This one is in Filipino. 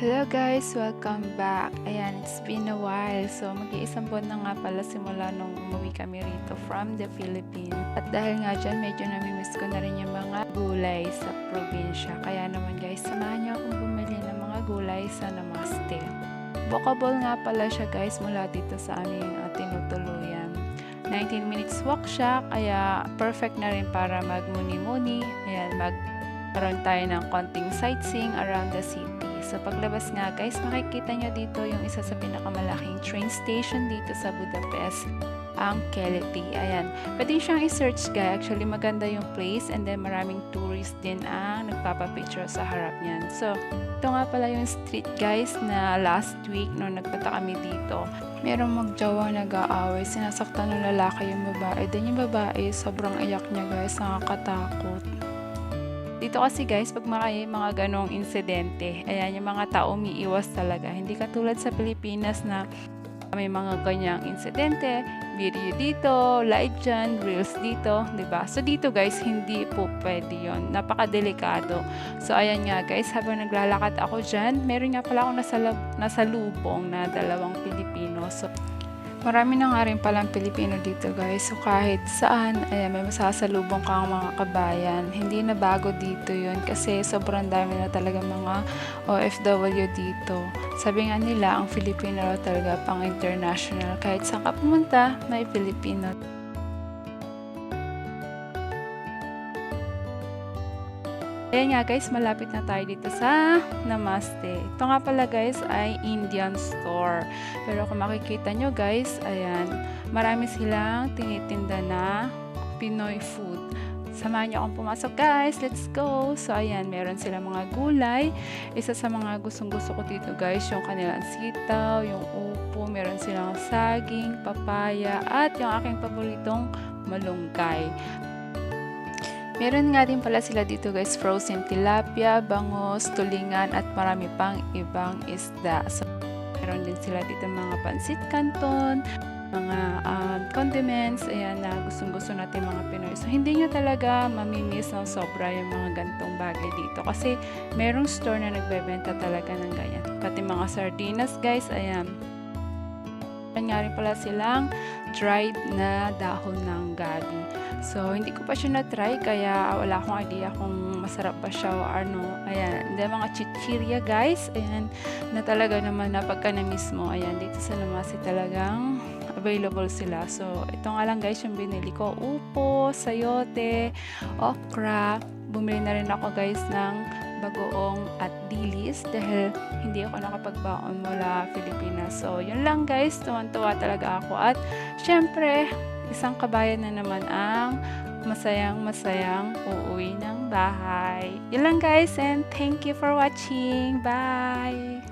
Hello guys! Welcome back! Ayan, it's been a while. So, mag-iisang buwan na nga pala simula nung umuwi kami rito from the Philippines. At dahil nga dyan, medyo namimiss ko na rin yung mga gulay sa probinsya. Kaya naman guys, samahan niyo akong bumili ng mga gulay sa Namaste. Walkable nga pala siya guys mula dito sa aming tinutuluyan. 19 minutes walk siya, kaya perfect na rin para magmuni-muni. Ayan, magkaroon tayo ng konting sightseeing around the city. So paglabas nga guys, makikita nyo dito yung isa sa pinakamalaking train station dito sa Budapest, ang Keleti. Ayan, pwede siyang i-search guys. Actually maganda yung place, and then maraming tourists din ang nagpapapicture sa harap niyan. So ito nga pala yung street guys na last week nung nagpunta kami dito. Merong magjowa nag-aaway, sinasaktan ng lalaki yung babae. Then yung babae, sobrang iyak niya guys, nakakatakot. Dito kasi guys, pag may mga ganong insidente, ayan, yung mga tao umiiwas talaga. Hindi katulad sa Pilipinas na may mga ganyang insidente, video dito, live dyan, reels dito, 'di ba? So dito guys, hindi po pwede yon. Napakadelikado. So ayan nga guys, habang naglalakad ako dyan, meron nga pala akong nasalubong na dalawang Pilipino. So marami na nga rin palang Pilipino dito guys. So kahit saan, ayan, may masasalubong kang mga kabayan. Hindi na bago dito yun kasi sobrang dami na talaga mga OFW dito. Sabi nga nila, ang Filipino talaga pang international. Kahit saan ka pumunta, may Filipino. Ayan nga guys, malapit na tayo dito sa Namaste. Ito nga pala guys ay Indian store. Pero kung makikita nyo guys, ayan, marami silang tinitinda na Pinoy food. Samahan nyo akong pumasok guys, let's go! So ayan, meron silang mga gulay. Isa sa mga gustong-gusto ko dito guys, yung kanilang sitaw, yung upo, meron silang saging, papaya, at yung aking paboritong malunggay. Meron nga din pala sila dito guys, frozen tilapia, bangos, tulingan, at marami pang ibang isda. So, meron din sila dito mga pansit canton, mga condiments, ayan, na gustong-gusto natin mga Pinoy. So, hindi nyo talaga mamimiss ng sobra yung mga gantong bagay dito. Kasi, merong store na nagbebenta talaga ng ganyan. Pati mga sardinas guys, ayan. Meron nga rin pala silang dried na dahon ng gabi. So, hindi ko pa siya na-try, kaya wala akong idea kung masarap ba siya o ano. Ayan, then mga chichirya guys, ayan, na talaga naman na pagka na-miss mo, ayan, dito sa Lamasi talagang available sila. So, ito nga lang guys yung binili ko, upo, sayote, okra. Bumili na rin ako guys ng bagoong at dilis dahil hindi ako nakapagbaon mula Pilipinas. So, yun lang guys, tuwan-tuwa talaga ako. At syempre, isang kabayan na naman ang masayang uuwi ng bahay. Yun lang guys, and thank you for watching. Bye!